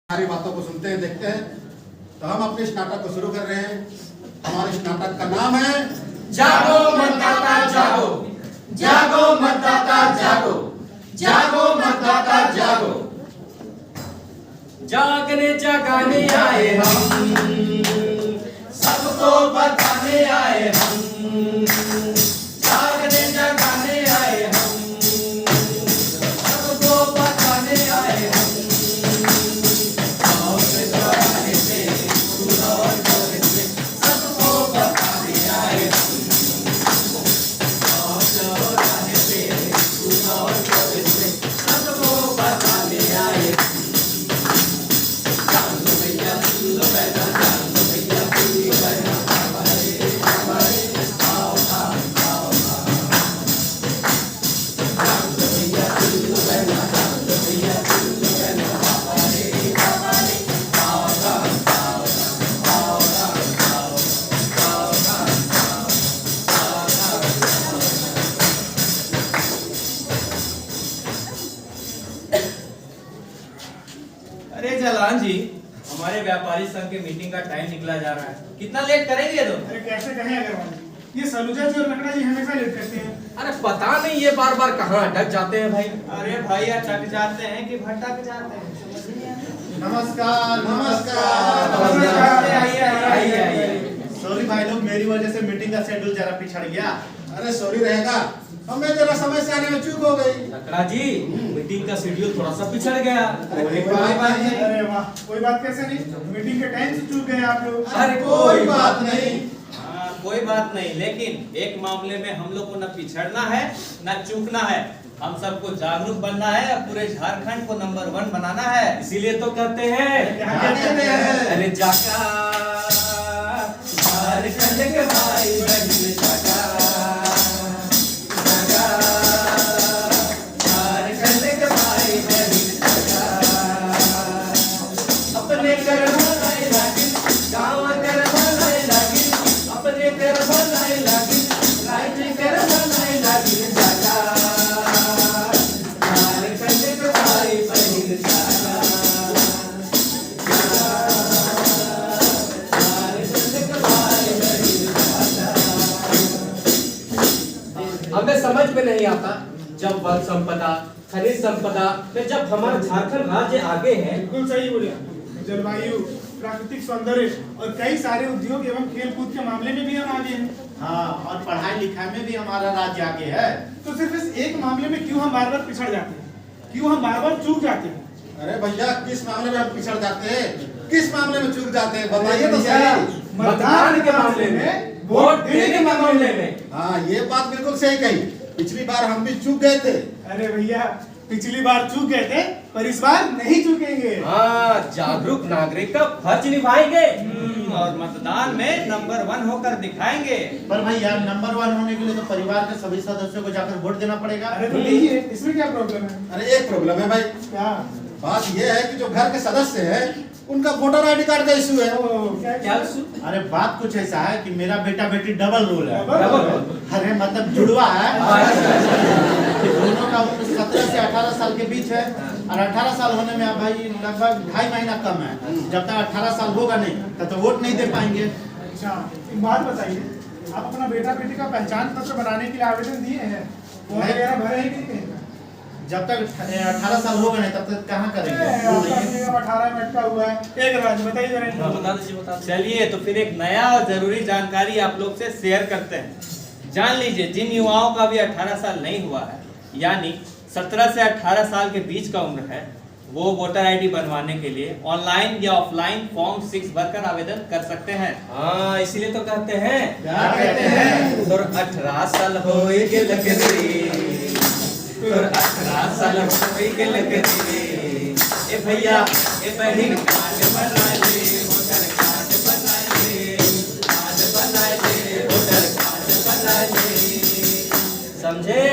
सारी बातों को सुनते हैं, देखते हैं। तो हम अपने इस नाटक को शुरू कर रहे हैं। हमारे इस नाटक का नाम है जागो मतदाता जागो, जागो मतदाता जागो, जागो मतदाता जागो। जागने जगाने आए हम, सबको बताने आए हम। जागने जगाने आए हम, सबको बताने आए हम। गाँव से चौराहे से सुरौर गोरे से सबको बताने आए हम। गाँव चौराहे से सुरौर गोरे से सबको बताने आए हम। अरे जलान जी, हमारे व्यापारी संघ के मीटिंग का टाइम निकला जा रहा है। कितना लेट करेंगे ये लोग? अरे कैसे कहें अग्रवाल जी, ये सलूजा जी और लकड़ा जी हमेशा लेट करते हैं। अरे पता नहीं ये बार बार कहाँ अटक जाते हैं भाई। अरे भाई अटक जाते हैं कि भटक जाते हैं, समझ नहीं आता। नमस्कार नमस्कार। आइए। सॉरी भाई लोग, मेरी वजह से मीटिंग का शेड्यूल जरा पिछड़ गया। अरे सॉरी रहेगा, हमें जरा समय से आने में चूक हो गई। लकड़ा जी, मीटिंग का शेड्यूल थोड़ा सा पिछड़ गया। कोई बात नहीं। अरे वाह, कोई बात कैसे नहीं, मीटिंग के टाइम से चूक गए आप लोग। अरे कोई बात नहीं। हाँ, कोई बात नहीं, लेकिन एक मामले में हम लोग को न पिछड़ना है न चूकना है। हम सबको जागरूक बनना है और पूरे झारखंड को नंबर 1 बनाना है। इसीलिए तो कहते हैं, क्या कहते हैं? अरे जागा झारखंड के भाई बहन जागा, जागा झारखंड के भाई बहन जागा। अपने कर भलाई लागिन, गाँव कर भलाई लागिन, अपने कर भलाई लागिन, राज्य कर भलाई लागिन। जागा झारखंड के भाई बहन जागा, हमें समझ में नहीं आता जब वन संपदा, खनिज संपदा में जब हमारा झारखंड राज्य आगे है। बिल्कुल सही बोले। जलवायु, प्राकृतिक सौंदर्य और कई सारे उद्योग एवं खेल कूद के मामले में भी हम आगे हैं। हाँ, और पढ़ाई लिखाई में भी हमारा राज्य आगे है। तो सिर्फ इस एक मामले में क्यों हम बार बार पिछड़ जाते हैं, क्यों हम बार बार चूक जाते हैं? अरे भैया, किस मामले में हम पिछड़ जाते हैं, किस मामले में चूक जाते हैं, बताइए तो सही। मतदान के मामले में, वोट देने के मामले में। हाँ, ये बात बिल्कुल सही कही। पिछली बार हम भी चूक गए थे। अरे भैया, पिछली बार चूक गए थे पर इस बार नहीं चूकेंगे। हाँ, जागरूक नागरिक का फर्ज निभाएंगे और मतदान में नंबर 1 होकर दिखाएंगे। पर भाई यार, नंबर 1 होने के लिए तो परिवार के सभी सदस्यों को जाकर वोट देना पड़ेगा। अरे तो लीजिए, इसमें क्या प्रॉब्लम है? अरे एक प्रॉब्लम है भाई। क्या बात ये है कि जो घर के सदस्य हैं, उनका वोटर आईडी कार्ड का इशू है। क्या अरे बात कुछ ऐसा है कि मेरा बेटा बेटी डबल रोल है। डबल? अरे मतलब जुड़वा है। दोनों का उम्र 17 से 18 साल के बीच है और 18 साल होने में अब भाई लगभग 2.5 महीना कम है। जब तक 18 साल होगा नहीं तब तो वोट नहीं दे पाएंगे। अच्छा, एक बात बताइए, आप अपना बेटा बेटी का पहचान पत्र बनाने के लिए आवेदन दिए हैं? वो वगैरह भरे हैं कि नहीं? जब तक 18 साल होगा नहीं तब तक कहाँ करेंगे? आपका नियम 18 में अटका हुआ है। एक राज बताइए जरा। बता दीजिए। चलिए तो फिर एक नया और जरूरी जानकारी आप लोग से शेयर करते हैं। जान लीजिए, जिन युवाओं का भी 18 साल नहीं हुआ है, यानी 17 से 18 साल के बीच का उम्र है, वो वोटर आईडी बनवाने के लिए ऑनलाइन या ऑफलाइन फॉर्म 6 भरकर आवेदन कर सकते हैं। हाँ, इसीलिए तो कहते हैं, क्या कहते हैं? तोर 18 साल होए के लगरे, तोर 18 साल होए के लगरे। ए भैया, ए बहन, कार्ड बनाए ले, वोटर कार्ड बनाए ले, कार्ड बनाए ले, वोटर कार्ड बनाए ले। समझे?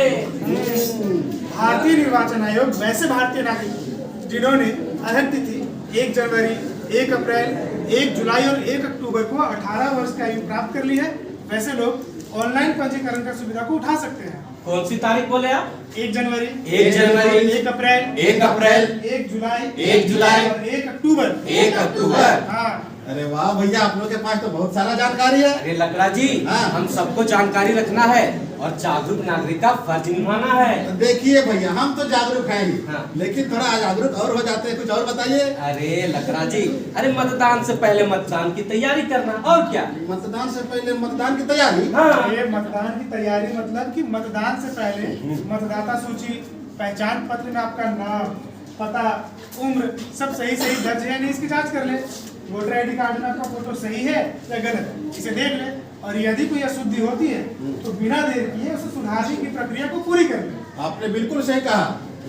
भारतीय निर्वाचन आयोग वैसे भारतीय नागरिक जिन्होंने अधिक तिथि 1 जनवरी, 1 अप्रैल, 1 जुलाई और 1 अक्टूबर को 18 वर्ष की आयु प्राप्त कर ली है, वैसे लोग ऑनलाइन पंजीकरण की सुविधा को उठा सकते हैं। कौन सी तारीख बोले आप? 1 जनवरी, 1 जनवरी, 1 अप्रैल, 1 अप्रैल, 1 जुलाई, 1 जुलाई और 1 अक्टूबर अक्टूबर। 1 अक्टूबर। हाँ, अरे वाह भैया, आप लोग के पास तो बहुत सारा जानकारी है। अरे लकड़ा जी, हाँ। हम सबको जानकारी रखना है और जागरूक नागरिक का फर्ज निभाना है। देखिए भैया, हम तो जागरूक हैं ही, हाँ। लेकिन थोड़ा अजागरूक और हो जाते हैं। कुछ और बताइए। अरे लकड़ा जी, अरे मतदान से पहले मतदान की तैयारी करना, और क्या। मतदान से पहले मतदान की तैयारी। हाँ। ये मतदान की तैयारी मतलब कि मतदान से पहले मतदाता सूची, पहचान पत्र में आपका नाम, पता, उम्र सब सही दर्ज है नहीं, इसकी जांच कर ले। वोटर आईडी कार्ड में आपका फोटो सही है या गलत, इसे देख ले, और यदि कोई अशुद्धि होती है तो बिना देर किए उसे सुधारने की प्रक्रिया को पूरी कर ले। आपने बिल्कुल सही कहा।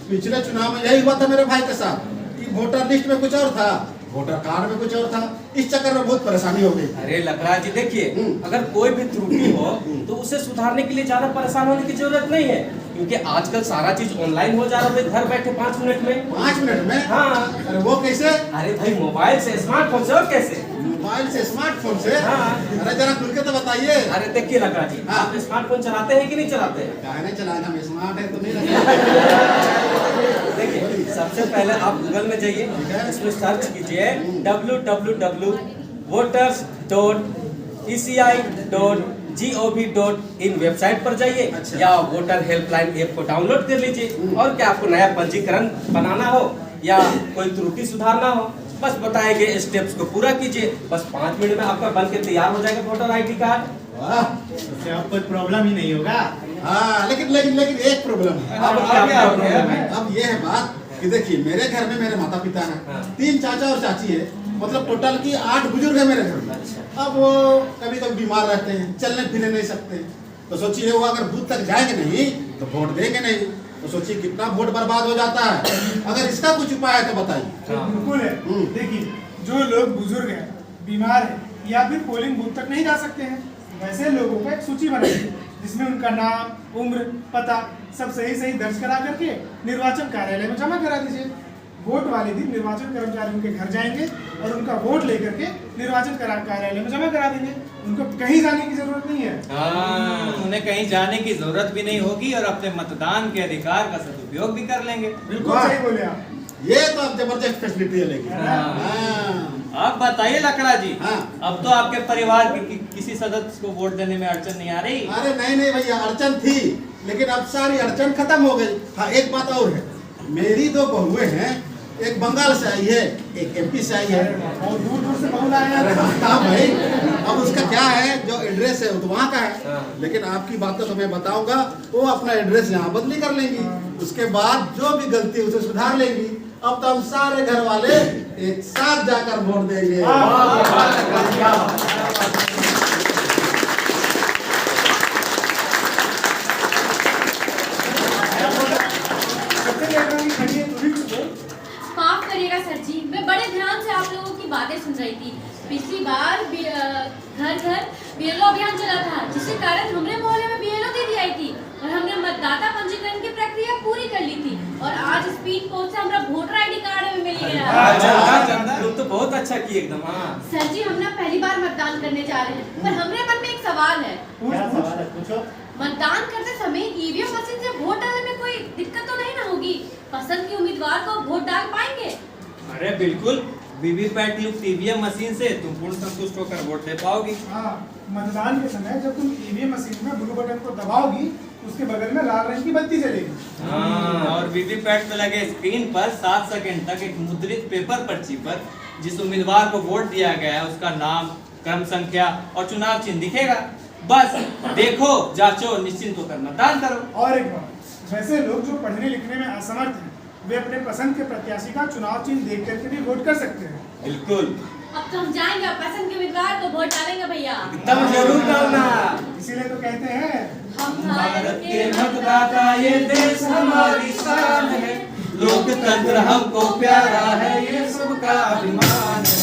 पिछले चुनाव में यही हुआ था मेरे भाई के साथ कि वोटर लिस्ट में कुछ और था, वोटर कार्ड में कुछ और था। इस चक्कर में बहुत परेशानी हो गई। अरे लकड़ा जी देखिए, अगर कोई भी त्रुटि हो तो उसे सुधारने के लिए ज्यादा परेशान होने की जरूरत नहीं है, क्योंकि आजकल सारा चीज ऑनलाइन हो जा रहा है, घर बैठे 5 मिनट में। 5 मिनट में? हाँ। अरे वो कैसे? अरे भाई मोबाइल से, स्मार्टफोन से, और कैसे। मोबाइल से, स्मार्टफोन से? हाँ। अरे जरा खुल के तो बताइए। अरे देखिए लकड़ा जी, हाँ। आप स्मार्टफोन चलाते हैं कि नहीं चलाते हैं? कहने चलाना, हम स्मार्ट है तो नहीं लगता। देखिए, सबसे पहले आप गूगल में जाइए, इसमें सर्च कीजिए www.voters.eci.gov.in वेबसाइट पर जाइए। अच्छा। या वोटर हेल्पलाइन ऐप को डाउनलोड कर लीजिए। और क्या आपको नया पंजीकरण बनाना हो या कोई त्रुटि सुधारना हो, बस बताए गए स्टेप्स को पूरा कीजिए। बस 5 मिनट में आपका बन के तैयार हो जाएगा वोटर आईडी कार्ड। वाह। उससे अब कोई प्रॉब्लम ही नहीं होगा। हाँ, लेकिन एक प्रॉब्लम है। अब क्या प्रॉब्लम है? अब ये है बात कि देखिए, मेरे घर में मेरे माता पिता हैं, हाँ। 3 चाचा और चाची है, मतलब टोटल की 8 बुजुर्ग है मेरे घर में। अब वो कभी कभी बीमार रहते हैं, चलने फिरने नहीं सकते, तो सोचिए वो अगर बूथ तक जाएंगे नहीं तो वोट देंगे नहीं, तो सोचिए कितना वोट बर्बाद हो जाता है। अगर इसका कुछ उपाय है तो बताइए। बिल्कुल है। देखिए, जो लोग बुजुर्ग हैं, बीमार हैं या फिर पोलिंग बूथ तक नहीं जा सकते हैं, वैसे लोगों का एक सूची बनाइए जिसमें उनका नाम, उम्र, पता सब सही दर्ज करा करके निर्वाचन कार्यालय में जमा करा दीजिए। वोट वाले दिन निर्वाचन कर्मचारी उनके घर जाएंगे और उनका वोट लेकर के निर्वाचन कार्यालय में जमा करा देंगे। उनको कहीं जाने की जरूरत नहीं है। हाँ, उन्हें कहीं जाने की जरूरत भी नहीं होगी और अपने मतदान के अधिकार का सदुपयोग भी कर लेंगे। बिल्कुल सही बोले आप। ये तो अब जबरदस्त फैसिलिटी है लेकिन। हाँ। हाँ। अब बताइए लकड़ा जी, हाँ। अब तो आपके परिवार के किसी सदस्य को वोट देने में अड़चन नहीं आ रही? अरे नहीं भैया, अड़चन थी, लेकिन अब सारी अड़चन खत्म हो गई। हाँ, एक बात और है, मेरी 2 बहुएं हैं, एक बंगाल से आई है, एक एमपी से आई है। और दूर से बहु लाए अरे हैं। हाँ भाई, अब उसका क्या है, जो एड्रेस है वो तो वहाँ का है, हाँ। लेकिन आपकी बात तो मैं बताऊंगा, वो अपना एड्रेस यहाँ बदली कर लेंगी। उसके बाद जो भी गलती है उसे सुधार लेंगी। अब तो हम सारे घर वाले एक साथ जाकर वोट देंगे। माफ करिएगा सर जी, मैं बड़े ध्यान से आप लोगों की बातें सुन रही थी। पिछली बार घर घर बीएलओ अभियान चला था, जिसके कारण हमरे मोहल्ले में बीएलओ दीदी आई थी और हमने मतदाता पंजीकरण की प्रक्रिया पूरी कर ली थी। और आज स्पीड पोस्ट से हमारा वोटर आईडी कार्ड में मिल गया। तुम तो बहुत अच्छा किए एकदम। हाँ सर जी, हम ना पहली बार मतदान करने जा रहे हैं, पर हमरे मन में एक सवाल है। क्या सवाल है, पूछो। मतदान करते समय ईवीएम मशीन से वोट डालने में कोई दिक्कत तो नहीं ना होगी? पसंद के उम्मीदवार को वोट डाल पाएंगे? अरे बिल्कुल, वीवीपैट युक्त ईवीएम मशीन से तुम पूर्ण संतुष्ट होकर वोट दे पाओगी। हाँ, मतदान के समय जब तुम ईवीएम मशीन में ब्लू बटन को दबाओगी, उसके बगल में लाल रंग की बत्ती जलेगी। हाँ, और वीवीपैट पे लगे स्क्रीन पर 7 सेकंड तक एक मुद्रित पेपर पर्ची पर जिस उम्मीदवार को वोट दिया गया है उसका नाम, क्रम संख्या और चुनाव चिन्ह दिखेगा। बस देखो, जांचो, निश्चिंत होकर मतदान करो। और एक बात, वैसे लोग जो पढ़ने लिखने में असमर्थ हैं, वे अपने पसंद के प्रत्याशी का चुनाव चिन्ह देख करके भी वोट कर सकते हैं। बिल्कुल, अब तो हम जाएंगे और पसंद के उम्मीदवार को वोट डालेंगे भैया। तब जरूर करना। इसीलिए तो कहते हैं, हम भारत के मतदाता ये देश हमारी शान है, लोकतंत्र हमको प्यारा है, ये सबका अभिमान है।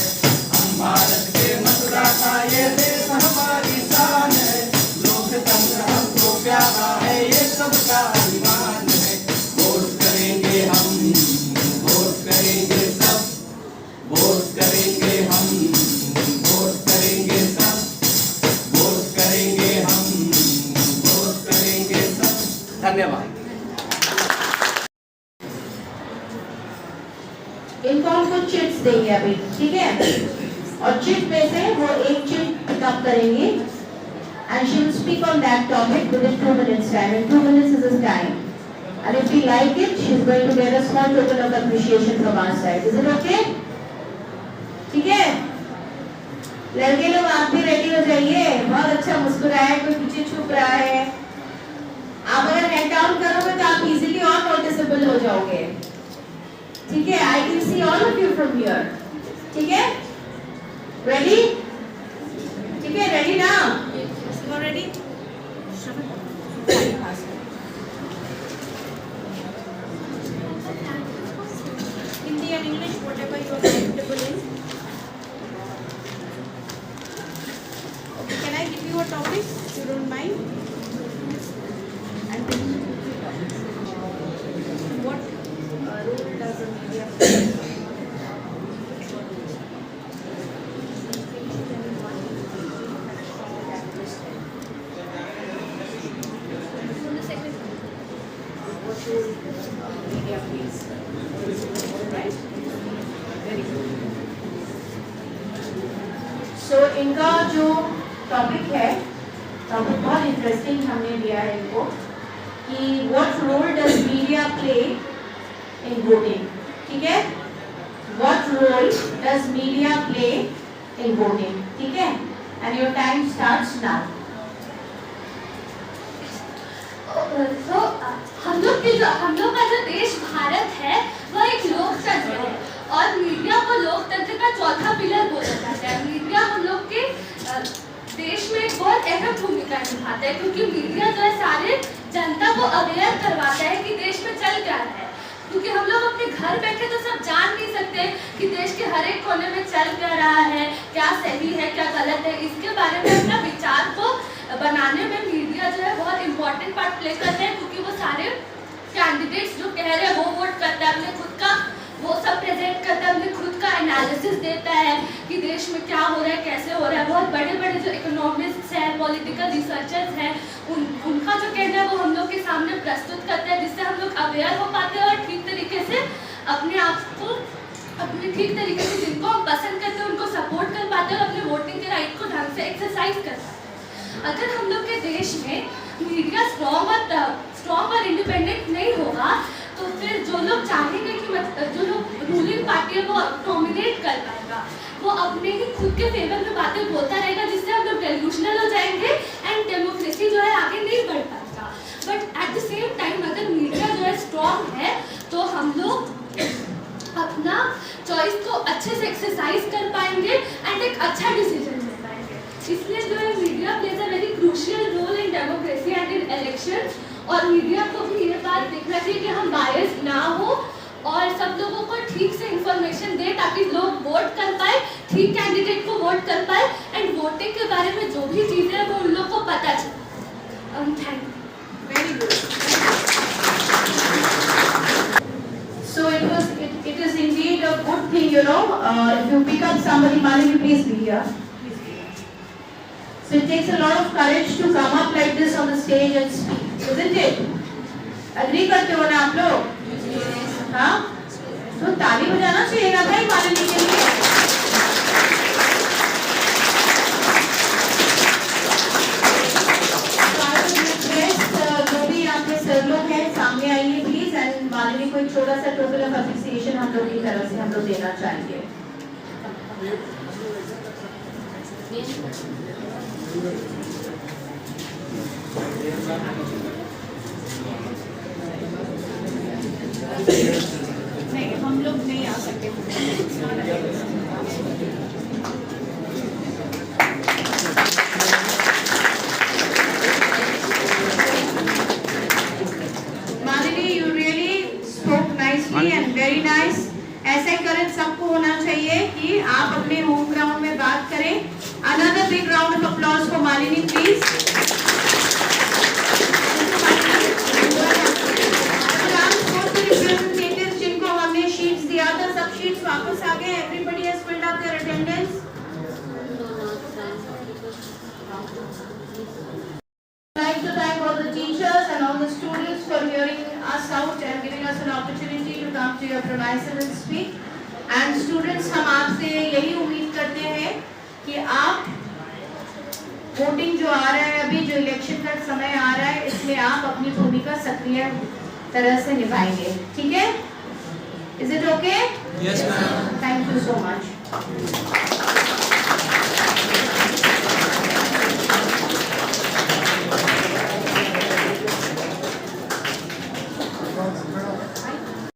हम भारत के मतदाता ये देश हमारी शान है, लोकतंत्र हमको प्यारा है, ये सबका अभिमान है। वोट करेंगे हम, वोट करेंगे सब, वोट करेंगे हम, वोट करेंगे सब, वोट करेंगे हम, वोट करेंगे सब। धन्यवाद। इनको हमको चिट्स देंगे अभी, ठीक है? और चिट में से वो एक चिट पिकअप करेंगे and she will speak on that topic within 2 minutes time, and 2 minutes is his time. And if we like it, she is going to get a small token of appreciation from our side. Is it okay? ठीक है? लड़के लोग आप भी ready हो जाइए। बहुत अच्छा मुस्कुराया, कोई पीछे छुप रहा है। आप अगर हेड डाउन करोगे तो आप इजीली और नोटिसेबल हो जाओगे। ठीक है? I can see all of you from here. ठीक है? Ready? ठीक है? Ready now? You ready? Hindi and English, whatever you are comfortable in. Okay, can I give you a topic if you don't mind? And what role does the media play? Media plays. Right? Very good. So इनका जो topic है, topic बहुत interesting हमने लिया है इनको कि what role does media play in voting? ठीक है? What role does media play in voting? ठीक है? And your time starts now. तो हम लोग का जो देश भारत है वह एक लोकतंत्र है और मीडिया को लोकतंत्र का चौथा पिलर बोला जाता है। मीडिया हम लोग के देश में एक बहुत अहम भूमिका निभाता है क्योंकि मीडिया जो है सारे जनता को अवेयर करवाता है कि देश में चल क्या रहा है। क्योंकि हम लोग अपने घर बैठे तो सब जान नहीं सकते कि देश के हर एक कोने में चल क्या रहा है, क्या सही है, क्या गलत है। इसके बारे में अपना विचार को बनाने में मीडिया जो है बहुत इंपॉर्टेंट पार्ट प्ले करते हैं क्योंकि वो सारे कैंडिडेट्स जो कह रहे हैं वो वोट करता है, अपने खुद का वो सब प्रेजेंट करता है, अपने खुद का एनालिसिस देता है कि देश में क्या हो रहा है, कैसे हो रहा है। बहुत बड़े बड़े जो इकोनॉमिस्ट्स हैं, पॉलिटिकल रिसर्चर्स हैं, उनका जो कहना है वो हम लोग के सामने प्रस्तुत करते हैं जिससे हम लोग अवेयर हो पाते हैं और ठीक तरीके से अपने आप को ठीक तरीके से जिनको हम पसंद करते हैं उनको सपोर्ट कर पाते हैं और अपने वोटिंग के राइट को ढंग से एक्सरसाइज कर पाते हैं। अगर हम लोग के देश में मीडिया स्ट्रॉन्ग और इंडिपेंडेंट नहीं होगा तो फिर जो लोग चाहेंगे कि जो लोग रूलिंग पार्टी है वो डोमिनेट कर पाएगा, वो अपने ही खुद के फेवर में बातें बोलता रहेगा जिससे हम लोग डेल्यूशनल हो जाएंगे एंड डेमोक्रेसी जो है आगे नहीं बढ़ पाएगा। But at the same time अगर मीडिया जो है स्ट्रॉन्ग है तो हम लोग अपना चॉइस को अच्छे से एक्सरसाइज कर पाएंगे एंड एक अच्छा डिसीजन ले पाएंगे। इसलिए जो है media plays a very crucial role in democracy and in election. और मीडिया को भी ये बात देखना चाहिए कि हम बायस ना हो और सब लोगों को ठीक से इंफॉर्मेशन दे ताकि लोग वोट कर पाए, ठीक कैंडिडेट को वोट कर पाए एंड वोटिंग के बारे में जो भी चीज़ें हैं वो उन लोग को पता चले। Thank you. Very good. So it is indeed a good thing, you know. If you pick up somebody, Malini, please be here. So it takes a lot of courage to come up like this on the stage and speak, isn't it? Agree करते हो ना आप लोग? हाँ? तो ताली बजाना चाहिए ना भाई मालिनी के लिए। जो भी यहाँ पे सर लोग हैं सामने आइए प्लीज एंड मालिनी को एक छोटा सा टोकन ऑफ अप्रिसिएशन हम लोग की तरफ से हम लोग देना चाहेंगे। नहीं हम लोग नहीं आ सकते। Malini you really spoke nicely and very nice. ऐसा ही करें सबको होना चाहिए कि आप अपने होम ग्राउंड में बात करें। Another big round of applause for Malini please. Representatives जिनको हमने शीट्स दिया था सब शीट्स वापस आ गए। Everybody has filled up their attendance. Like to thank all the teachers and all the students for hearing us out and giving us an opportunity to come to your premises and speak. And students, हम election का समय आ रहा है, इसमें आप अपनी भूमिका सक्रिय तरह से निभाएंगे, ठीक है? Is it okay? Yes, ma'am. Thank you so much.